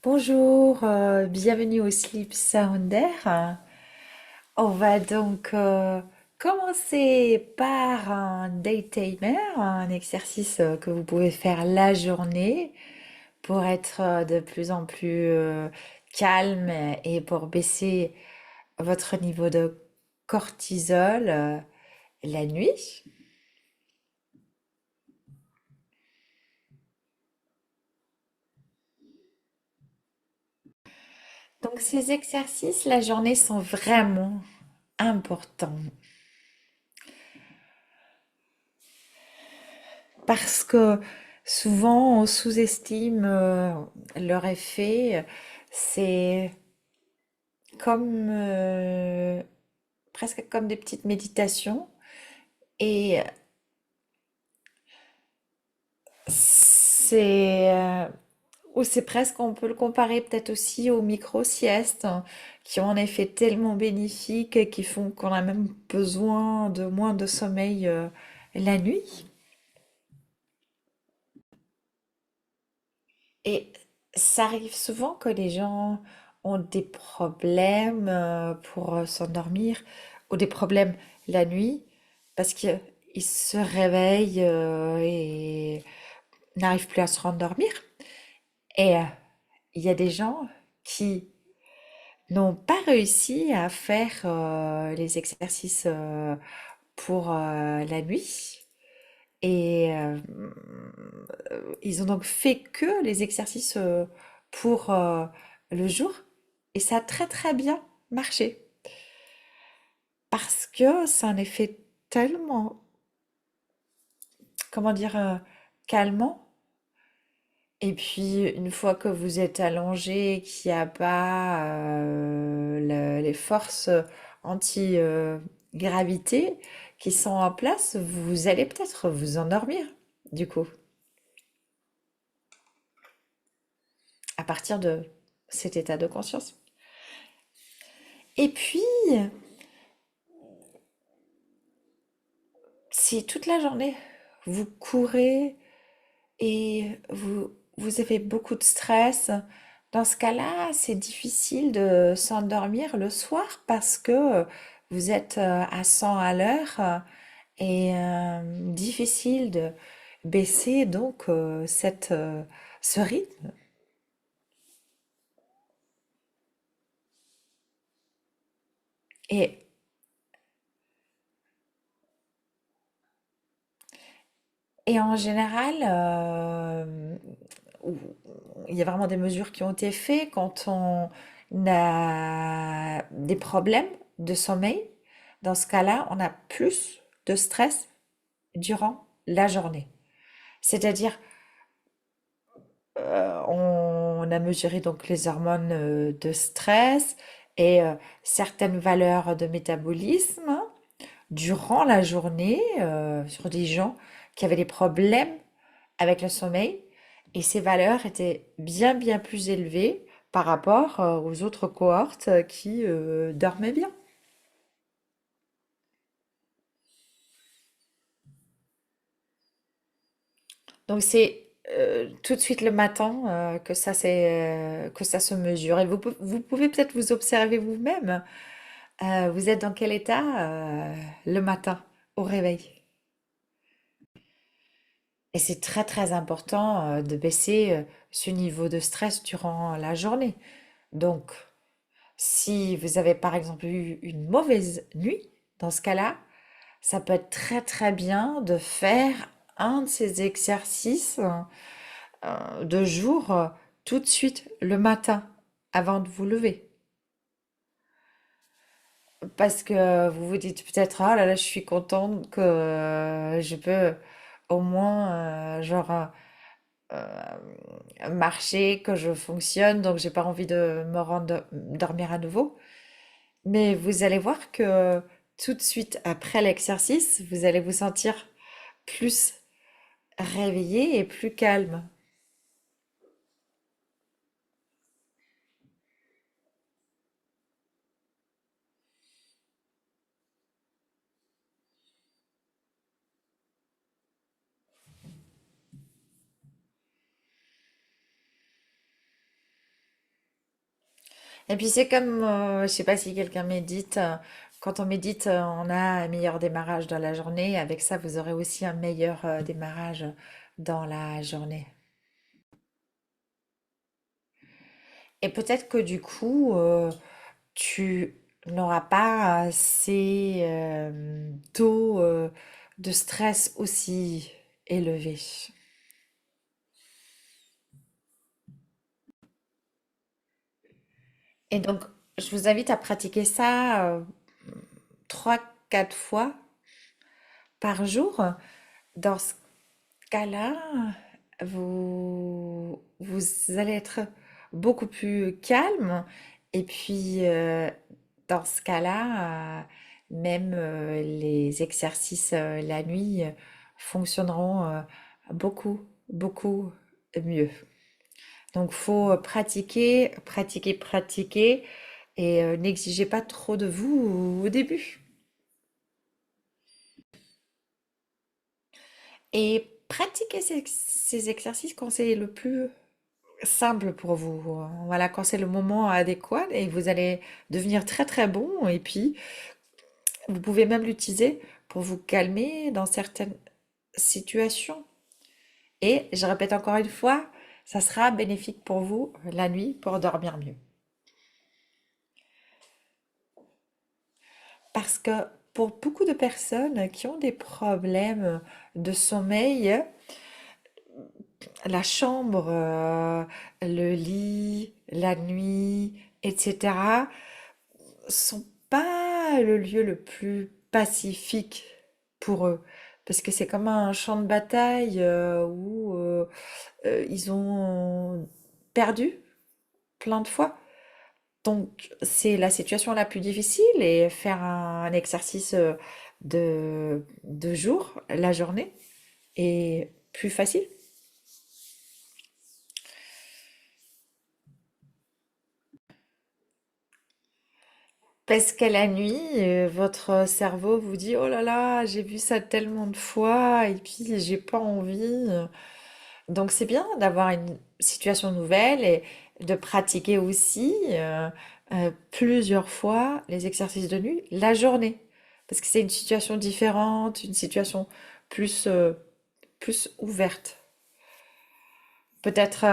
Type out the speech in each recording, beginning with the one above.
Bonjour, bienvenue au Sleep Sounder. On va donc commencer par un day timer, un exercice que vous pouvez faire la journée pour être de plus en plus calme et pour baisser votre niveau de cortisol la nuit. Donc ces exercices la journée sont vraiment importants parce que souvent on sous-estime leur effet. C'est comme presque comme des petites méditations et c'est ou c'est presque, on peut le comparer peut-être aussi aux micro-siestes qui ont un effet tellement bénéfique et qui font qu'on a même besoin de moins de sommeil la nuit. Et ça arrive souvent que les gens ont des problèmes pour s'endormir ou des problèmes la nuit parce qu'ils se réveillent et n'arrivent plus à se rendormir. Et il y a des gens qui n'ont pas réussi à faire les exercices pour la nuit. Et ils ont donc fait que les exercices pour le jour. Et ça a très très bien marché. Parce que c'est un effet tellement, comment dire, calmant. Et puis une fois que vous êtes allongé, qu'il n'y a pas les forces anti-gravité qui sont en place, vous allez peut-être vous endormir, du coup, à partir de cet état de conscience. Et puis, si toute la journée vous courez et vous avez beaucoup de stress, dans ce cas-là, c'est difficile de s'endormir le soir parce que vous êtes à 100 à l'heure et difficile de baisser donc ce rythme. Et, et en général, où- il y a vraiment des mesures qui ont été faites quand on a des problèmes de sommeil. Dans ce cas-là, on a plus de stress durant la journée. C'est-à-dire, on a mesuré donc les hormones de stress et certaines valeurs de métabolisme durant la journée sur des gens qui avaient des problèmes avec le sommeil et ces valeurs étaient bien bien plus élevées par rapport aux autres cohortes qui dormaient bien. Donc c'est tout de suite le matin que ça se mesure. Et vous pouvez peut-être vous observer vous-même. Vous êtes dans quel état le matin au réveil? Et c'est très très important de baisser ce niveau de stress durant la journée. Donc, si vous avez par exemple eu une mauvaise nuit, dans ce cas-là, ça peut être très très bien de faire un de ces exercices de jour tout de suite le matin avant de vous lever. Parce que vous vous dites peut-être, ah là là, je suis contente que je peux au moins marcher, que je fonctionne, donc j'ai pas envie de me rendre dormir à nouveau. Mais vous allez voir que tout de suite après l'exercice, vous allez vous sentir plus réveillé et plus calme. Et puis c'est comme, je sais pas si quelqu'un médite, quand on médite, on a un meilleur démarrage dans la journée. Avec ça, vous aurez aussi un meilleur démarrage dans la journée. Et peut-être que du coup, tu n'auras pas assez taux de stress aussi élevé. Et donc, je vous invite à pratiquer ça 3, 4 fois par jour. Dans ce cas-là, vous allez être beaucoup plus calme. Et puis, dans ce cas-là, même les exercices la nuit fonctionneront beaucoup, beaucoup mieux. Donc, faut pratiquer, pratiquer, pratiquer et n'exigez pas trop de vous au début. Et pratiquez ces exercices quand c'est le plus simple pour vous. Voilà, quand c'est le moment adéquat et vous allez devenir très très bon. Et puis, vous pouvez même l'utiliser pour vous calmer dans certaines situations. Et je répète encore une fois, ça sera bénéfique pour vous la nuit pour dormir mieux. Parce que pour beaucoup de personnes qui ont des problèmes de sommeil, la chambre, le lit, la nuit, etc., sont pas le lieu le plus pacifique pour eux. Parce que c'est comme un champ de bataille où ils ont perdu plein de fois. Donc, c'est la situation la plus difficile et faire un exercice de jour, la journée, est plus facile. Parce qu'à la nuit, votre cerveau vous dit, oh là là, j'ai vu ça tellement de fois et puis j'ai pas envie. Donc c'est bien d'avoir une situation nouvelle et de pratiquer aussi plusieurs fois les exercices de nuit la journée. Parce que c'est une situation différente, une situation plus, plus ouverte. Peut-être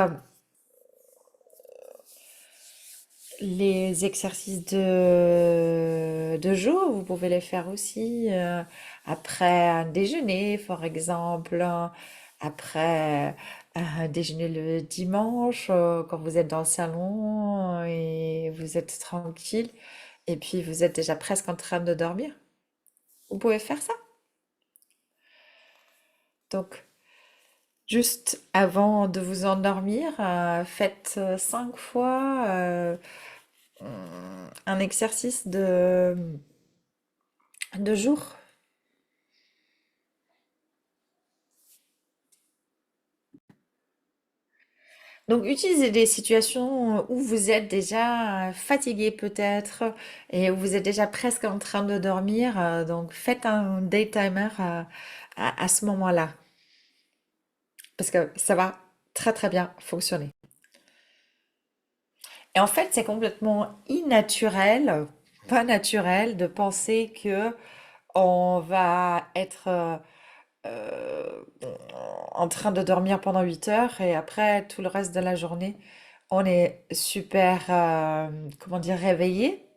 les exercices de jour, vous pouvez les faire aussi après un déjeuner, par exemple, après un déjeuner le dimanche, quand vous êtes dans le salon et vous êtes tranquille, et puis vous êtes déjà presque en train de dormir. Vous pouvez faire ça. Donc, juste avant de vous endormir, faites 5 fois un exercice de jour. Donc, utilisez des situations où vous êtes déjà fatigué peut-être et où vous êtes déjà presque en train de dormir. Donc, faites un daytimer à ce moment-là parce que ça va très très bien fonctionner. Et en fait, c'est complètement innaturel, pas naturel de penser que on va être euh, en train de dormir pendant 8 heures et après tout le reste de la journée, on est super, comment dire, réveillé.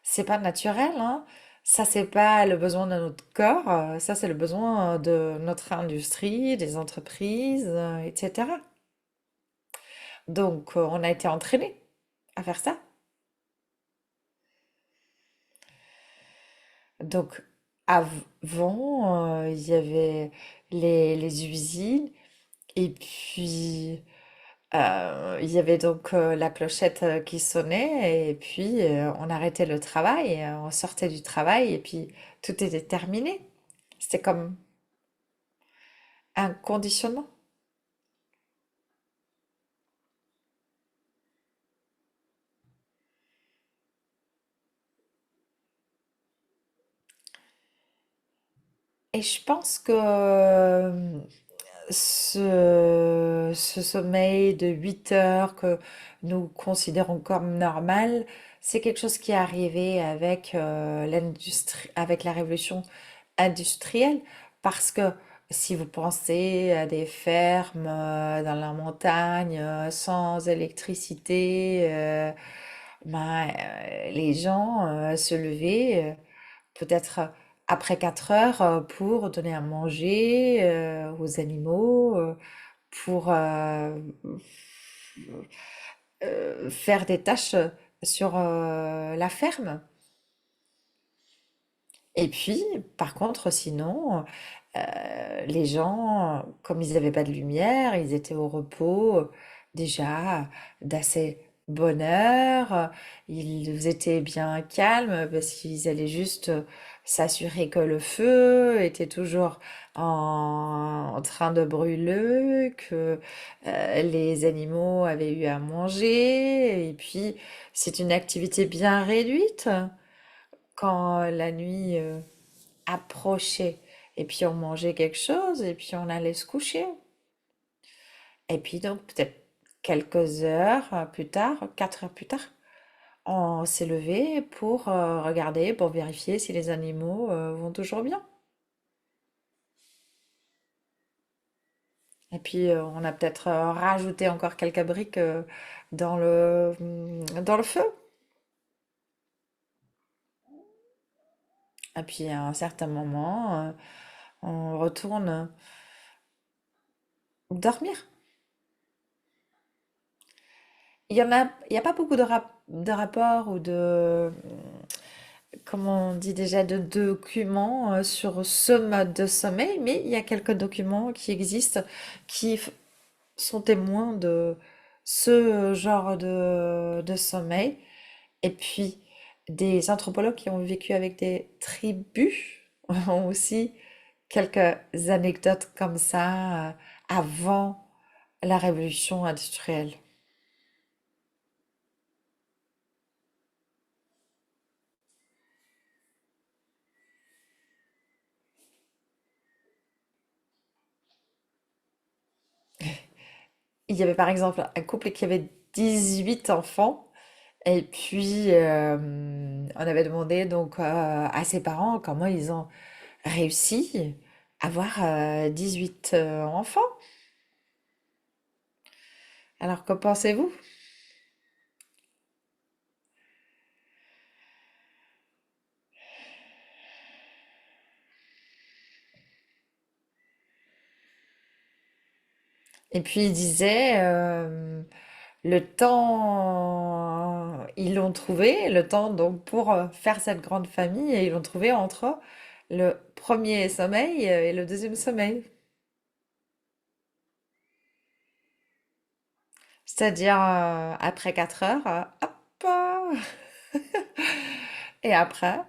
C'est pas naturel, hein. Ça, c'est pas le besoin de notre corps, ça, c'est le besoin de notre industrie, des entreprises, etc. Donc, on a été entraîné à faire ça. Donc, avant, il y avait les usines et puis il y avait donc la clochette qui sonnait et puis on arrêtait le travail, on sortait du travail et puis tout était terminé. C'était comme un conditionnement. Et je pense que ce sommeil de 8 heures que nous considérons comme normal, c'est quelque chose qui est arrivé avec l'industrie, avec la révolution industrielle, parce que si vous pensez à des fermes dans la montagne sans électricité, les gens se levaient peut-être après 4 heures pour donner à manger aux animaux, pour faire des tâches sur la ferme. Et puis, par contre, sinon, les gens, comme ils n'avaient pas de lumière, ils étaient au repos déjà d'assez bonne heure. Ils étaient bien calmes parce qu'ils allaient juste s'assurer que le feu était toujours en train de brûler, que les animaux avaient eu à manger. Et puis, c'est une activité bien réduite quand la nuit approchait. Et puis on mangeait quelque chose et puis on allait se coucher. Et puis donc peut-être quelques heures plus tard, 4 heures plus tard, on s'est levé pour regarder, pour vérifier si les animaux vont toujours bien. Et puis on a peut-être rajouté encore quelques briques dans le feu. Et puis à un certain moment, on retourne dormir. Il y a pas beaucoup de rapports ou de, comment on dit déjà, de documents sur ce mode de sommeil, mais il y a quelques documents qui existent qui sont témoins de ce genre de sommeil. Et puis, des anthropologues qui ont vécu avec des tribus ont aussi quelques anecdotes comme ça avant la révolution industrielle. Il y avait par exemple un couple qui avait 18 enfants et puis on avait demandé donc à ses parents comment ils ont réussi à avoir 18 enfants. Alors que pensez-vous? Et puis il disait le temps, ils l'ont trouvé, le temps donc pour faire cette grande famille et ils l'ont trouvé entre le premier sommeil et le deuxième sommeil. C'est-à-dire après 4 heures, hop, et après,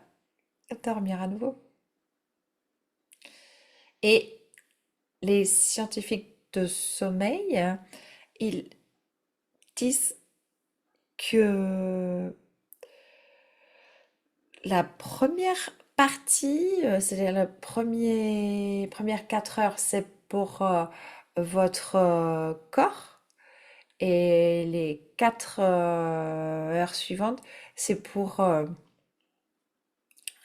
dormir à nouveau. Et les scientifiques de sommeil, ils disent que la première partie, c'est-à-dire la première 4 heures, c'est pour votre corps, et les 4 heures suivantes, c'est pour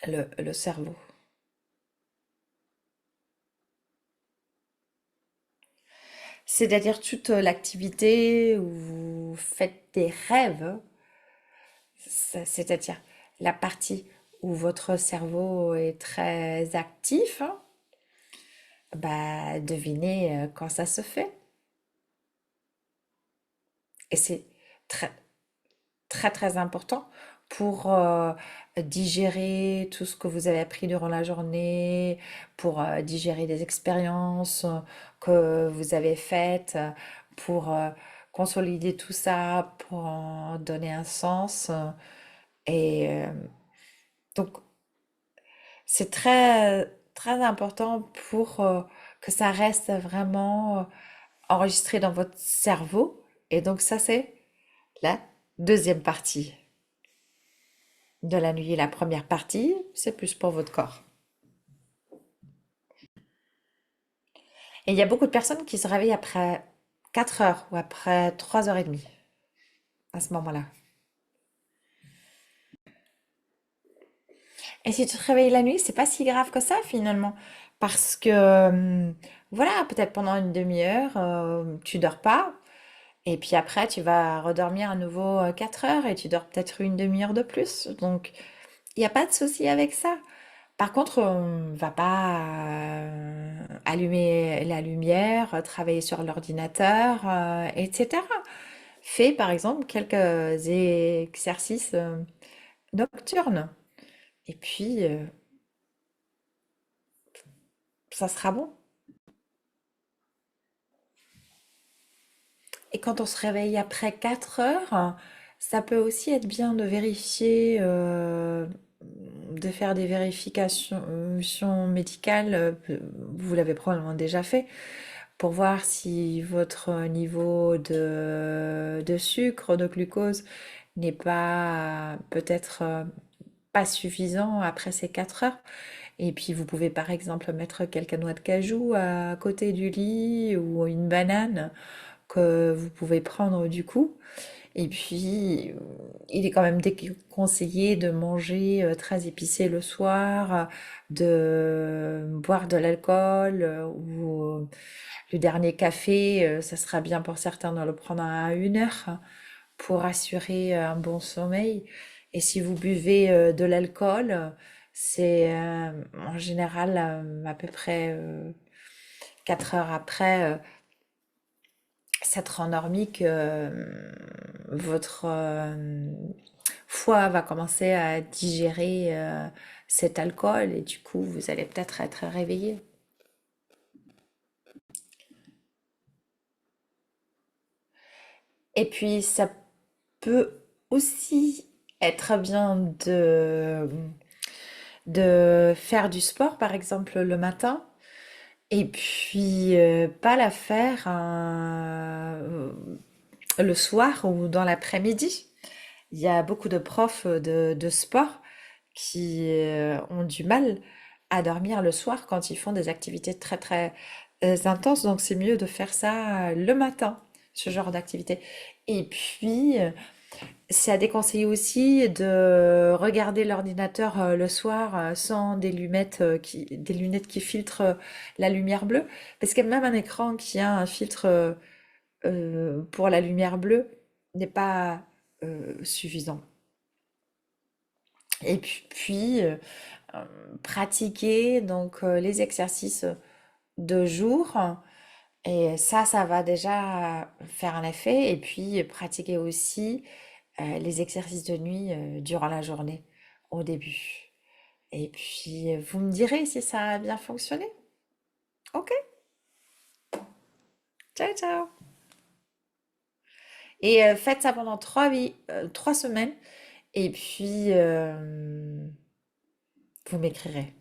le cerveau. C'est-à-dire toute l'activité où vous faites des rêves, c'est-à-dire la partie où votre cerveau est très actif, hein, bah, devinez quand ça se fait. Et c'est très, très, très important pour digérer tout ce que vous avez appris durant la journée, pour digérer des expériences que vous avez faites, pour consolider tout ça, pour en donner un sens. Et donc, c'est très, très important pour que ça reste vraiment enregistré dans votre cerveau. Et donc, ça, c'est la deuxième partie de la nuit. La première partie, c'est plus pour votre corps. Et il y a beaucoup de personnes qui se réveillent après 4 heures ou après 3 heures et demie à ce moment-là. Et si tu te réveilles la nuit, c'est pas si grave que ça finalement. Parce que, voilà, peut-être pendant une demi-heure, tu dors pas. Et puis après, tu vas redormir à nouveau 4 heures et tu dors peut-être une demi-heure de plus. Donc, il n'y a pas de souci avec ça. Par contre, on va pas allumer la lumière, travailler sur l'ordinateur, etc. Fais par exemple quelques exercices nocturnes. Et puis, ça sera bon. Et quand on se réveille après 4 heures, ça peut aussi être bien de vérifier, de faire des vérifications médicales. Vous l'avez probablement déjà fait pour voir si votre niveau de sucre, de glucose n'est pas peut-être pas suffisant après ces 4 heures. Et puis vous pouvez par exemple mettre quelques noix de cajou à côté du lit ou une banane que vous pouvez prendre du coup. Et puis, il est quand même déconseillé de manger très épicé le soir, de boire de l'alcool ou le dernier café, ça sera bien pour certains de le prendre à 1 heure pour assurer un bon sommeil. Et si vous buvez de l'alcool, c'est en général à peu près 4 heures après s'être endormi que votre foie va commencer à digérer cet alcool et du coup vous allez peut-être être réveillé. Et puis ça peut aussi être bien de faire du sport par exemple le matin et puis pas la faire le soir ou dans l'après-midi. Il y a beaucoup de profs de sport qui ont du mal à dormir le soir quand ils font des activités très très intenses. Donc c'est mieux de faire ça le matin, ce genre d'activité. Et puis, c'est à déconseiller aussi de regarder l'ordinateur le soir sans des lunettes qui filtrent la lumière bleue. Parce que même un écran qui a un filtre pour la lumière bleue n'est pas suffisant. Et puis, pratiquer donc les exercices de jour. Et ça va déjà faire un effet. Et puis, pratiquer aussi les exercices de nuit durant la journée, au début. Et puis, vous me direz si ça a bien fonctionné. Ok, ciao, ciao. Et faites ça pendant 3 semaines. Et puis, vous m'écrirez.